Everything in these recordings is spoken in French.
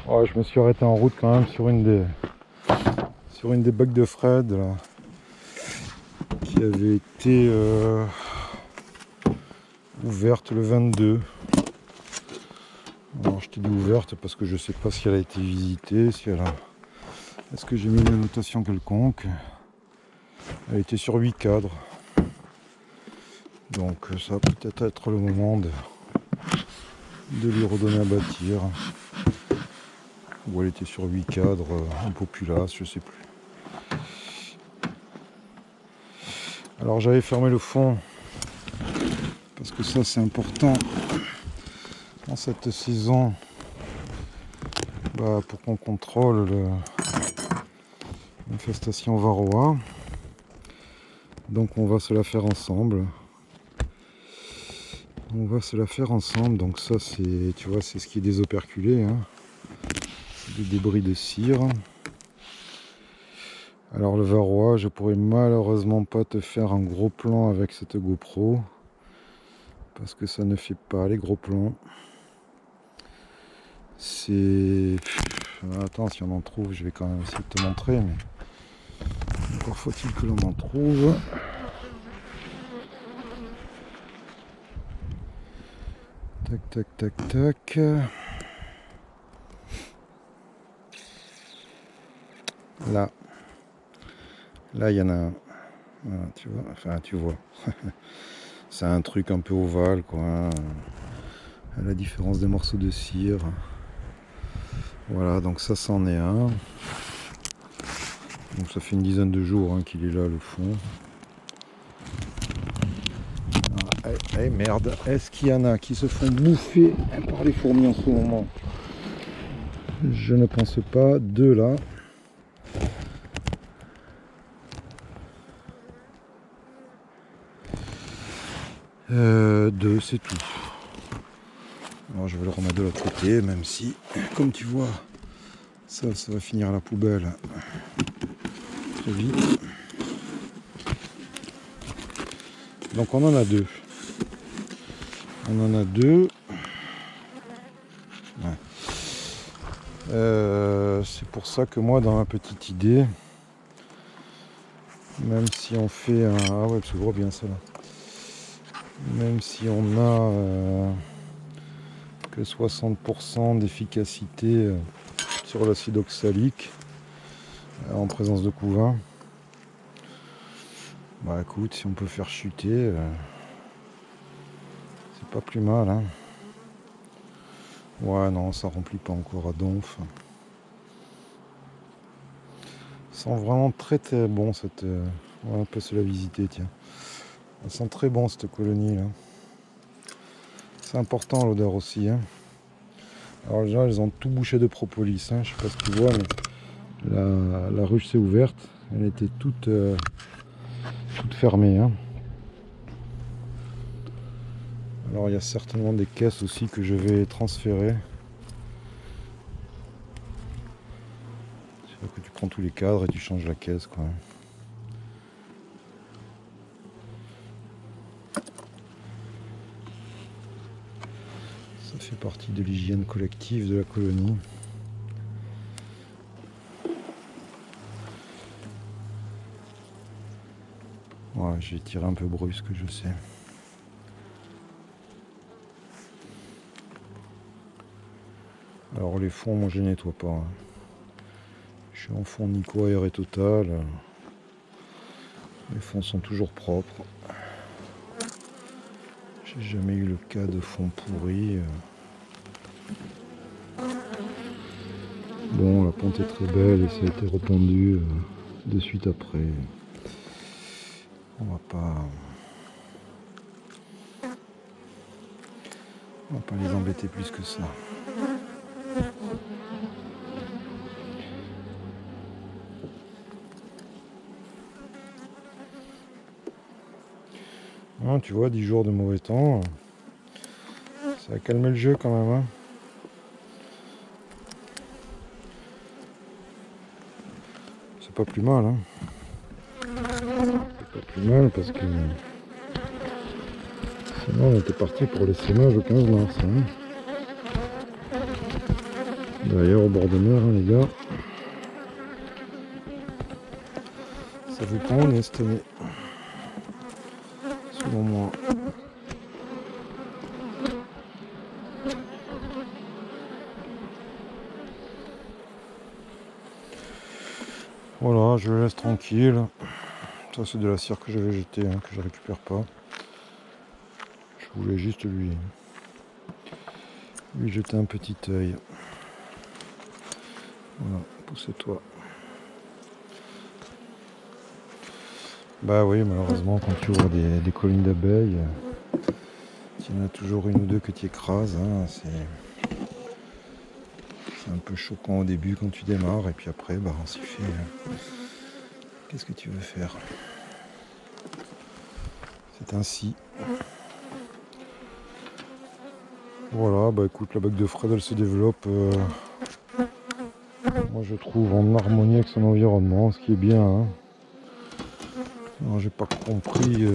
Ouais, je me suis arrêté en route quand même sur une des bacs de Fred là, qui avait été ouverte le 22. Alors je t'ai dit ouverte parce que je sais pas si elle a été visitée, si elle a... Est-ce que j'ai mis une annotation quelconque? Elle était sur 8 cadres. Donc ça va peut-être être le moment de lui redonner à bâtir. Ou elle était sur 8 cadres en populace, je sais plus. Alors j'avais fermé le fond parce que ça c'est important dans cette saison, pour qu'on contrôle l'infestation varroa. Donc on va se la faire ensemble. Donc ça c'est, tu vois, c'est ce qui est désoperculé, hein. C'est des débris de cire. Alors le varroa, je pourrais malheureusement pas te faire un gros plan avec cette GoPro parce que ça ne fait pas les gros plans. C'est... Attends, si on en trouve, je vais quand même essayer de te montrer, mais encore faut-il que l'on en trouve. Tac, tac, tac, tac. Là, il y en a un. Voilà, tu vois, enfin, tu vois. C'est un truc un peu ovale, quoi. À la différence des morceaux de cire. Voilà, donc ça, c'en est un. Donc ça fait une dizaine de jours qu'il est là, le fond. Merde, est-ce qu'il y en a qui se font bouffer par les fourmis en ce moment? Je ne pense pas. Deux là. Deux, c'est tout. Alors je vais le remettre de l'autre côté, même si, comme tu vois, ça va finir à la poubelle très vite. Donc on en a deux. Ouais. C'est pour ça que moi, dans ma petite idée, même si on fait un... Ah ouais, parce que je vois bien ça là. Même si on a que 60% d'efficacité sur l'acide oxalique en présence de couvain, bah écoute, si on peut faire chuter, c'est pas plus mal, hein. Ouais, non, ça remplit pas encore à donf. Ça sent vraiment très très bon cette... on va pas se la visiter, tiens. Elle sent très bon cette colonie là. C'est important l'odeur aussi, hein. Alors déjà ils ont tout bouché de propolis, hein. Je sais pas si tu vois, mais la ruche s'est ouverte. Elle était toute fermée, hein. Alors il y a certainement des caisses aussi que je vais transférer. C'est que tu prends tous les cadres et tu changes la caisse, quoi. Ça fait partie de l'hygiène collective de la colonie. Ouais, j'ai tiré un peu brusque, je sais. Alors les fonds, moi je nettoie pas, hein. Je suis en fond Nico Air Total. Les fonds sont toujours propres. J'ai jamais eu le cas de fond pourri. Bon, la pente est très belle et ça a été rependu de suite après. On va pas les embêter plus que ça. Hein, tu vois, 10 jours de mauvais temps, ça a calmé le jeu quand même, hein. C'est pas plus mal, hein. C'est pas plus mal parce que sinon on était parti pour l'essaimage au 15 mars, hein. D'ailleurs au bord de mer, hein, les gars. Ça vous prend on est cette année. Selon moi. Voilà, je le laisse tranquille. Ça c'est de la cire que j'avais jetée, hein, que je récupère pas. Je voulais juste lui jeter un petit œil. Voilà, pousse-toi. Bah oui, malheureusement, quand tu ouvres des colonies d'abeilles, il y en a toujours une ou deux que tu écrases. Hein, c'est un peu choquant au début quand tu démarres, et puis après, bah, on s'y fait. Qu'est-ce que tu veux faire? C'est ainsi. Voilà, bah écoute, la bague de Fred, elle se développe, moi je trouve, en harmonie avec son environnement, ce qui est bien. Hein. Alors j'ai pas compris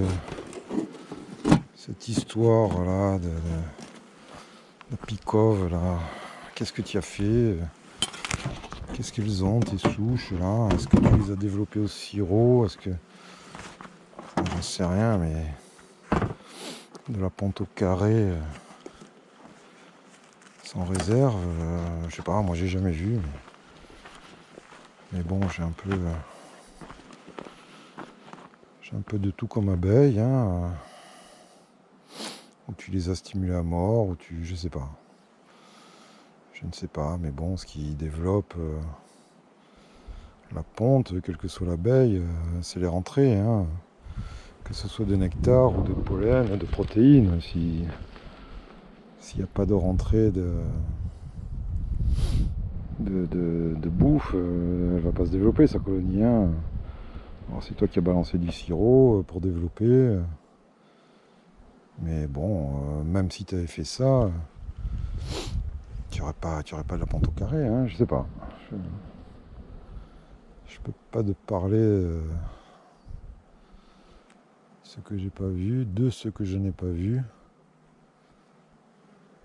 cette histoire là de Picove là. Qu'est-ce que tu as fait? Qu'est-ce qu'elles ont tes souches là? Est-ce que tu les as développées au sirop? Est-ce que. J'en sais rien, mais de la pente au carré sans réserve, je sais pas, moi j'ai jamais vu. Mais bon, j'ai un peu de tout comme abeille, hein, où tu les as stimulées à mort, ou je sais pas. Je ne sais pas, mais bon, ce qui développe la ponte, quelle que soit l'abeille, c'est les rentrées, hein, que ce soit de nectar ou de pollen, de protéines. S'il n'y a pas de rentrée de bouffe, elle va pas se développer sa colonie. Hein. Alors c'est toi qui as balancé du sirop pour développer. Mais bon, même si tu avais fait ça, tu n'aurais pas de la pente au carré, hein, je sais pas. Je peux pas te parler ce que j'ai pas vu, de ce que je n'ai pas vu.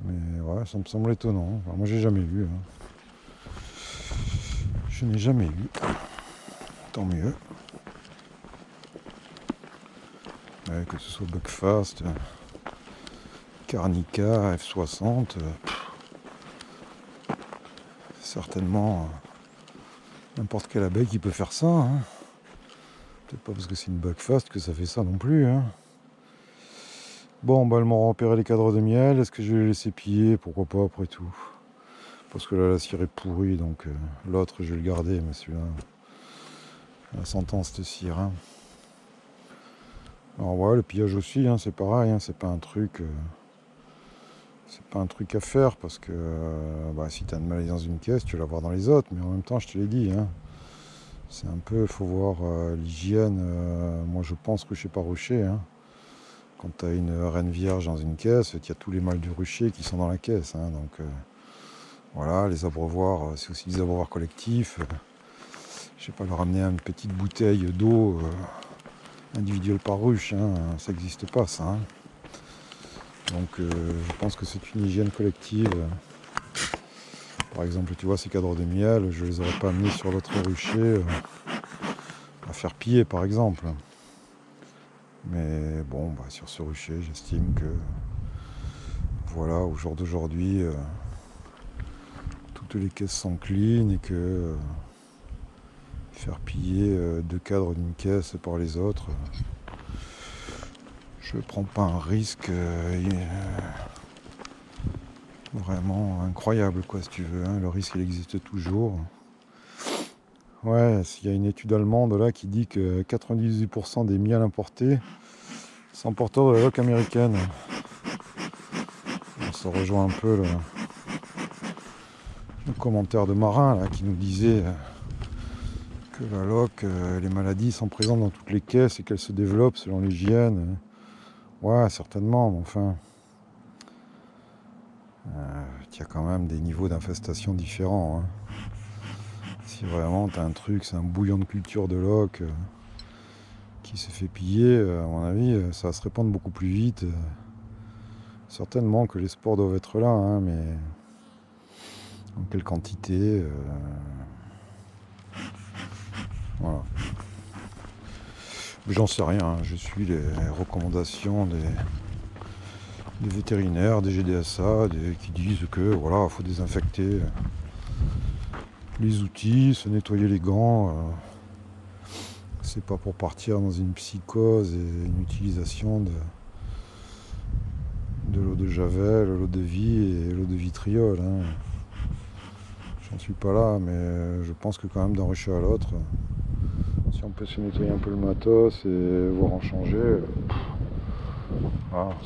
Mais ouais, ça me semble étonnant. Enfin, moi j'ai jamais vu. Hein. Je n'ai jamais vu. Tant mieux. Ouais, que ce soit Buckfast, Carnica, F60, certainement n'importe quelle abeille qui peut faire ça. Hein. Peut-être pas parce que c'est une Buckfast que ça fait ça non plus. Hein. Bon, bah elles m'ont repéré les cadres de miel. Est-ce que je vais les laisser piller? Pourquoi pas après tout. Parce que là la cire est pourrie, donc l'autre je vais le garder, mais celui-là, la sentence de cire. Hein. Alors ouais, le pillage aussi, hein, c'est pareil, hein, c'est pas un truc à faire, parce que bah, si tu as une maladie dans une caisse, tu vas l'avoir dans les autres, mais en même temps, je te l'ai dit, hein, c'est un peu, faut voir l'hygiène. Moi, je pense rucher par rucher. Hein. Quand tu as une reine vierge dans une caisse, il y a tous les mâles du rucher qui sont dans la caisse. Hein, donc voilà, les abreuvoirs, c'est aussi des abreuvoirs collectifs. Je sais pas, leur amener une petite bouteille d'eau individuelle par ruche, hein, ça n'existe pas ça. Hein. Donc je pense que c'est une hygiène collective. Par exemple, tu vois, ces cadres de miel, je les aurais pas mis sur l'autre rucher à faire piller, par exemple. Mais bon, bah, sur ce rucher, j'estime que voilà, au jour d'aujourd'hui, toutes les caisses sont clean, et que faire piller deux cadres d'une caisse par les autres, je ne prends pas un risque vraiment incroyable, quoi, si tu veux. Hein. Le risque, il existe toujours. Ouais, il y a une étude allemande là qui dit que 98% des miels importés sont porteurs de la loque américaine. On se rejoint un peu le commentaire de Marin là, qui nous disait que la loque, les maladies sont présentes dans toutes les caisses et qu'elles se développent selon l'hygiène. Ouais, certainement, mais enfin, il y a quand même des niveaux d'infestation différents. Hein. Si vraiment tu as un truc, c'est un bouillon de culture de loque qui se fait piller, à mon avis, ça va se répandre beaucoup plus vite. Certainement que les spores doivent être là, hein, mais en quelle quantité. Voilà. J'en sais rien, hein. Je suis les recommandations des vétérinaires, des GDSA, qui disent que voilà, faut désinfecter les outils, se nettoyer les gants. C'est pas pour partir dans une psychose et une utilisation de l'eau de javel, l'eau de vie et l'eau de vitriol. Hein. J'en suis pas là, mais je pense que quand même d'un rucher à l'autre, si on peut se nettoyer un peu le matos et voir en changer,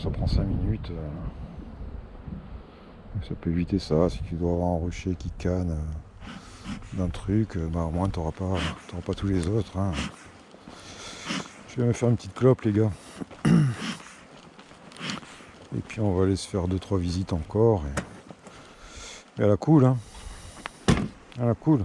ça prend 5 minutes. Ça peut éviter ça. Si tu dois avoir un rucher qui canne d'un truc, au moins t'auras pas tous les autres. Hein. Je vais me faire une petite clope, les gars. Et puis on va aller se faire 2-3 visites encore. Et à la cool, hein. À la cool.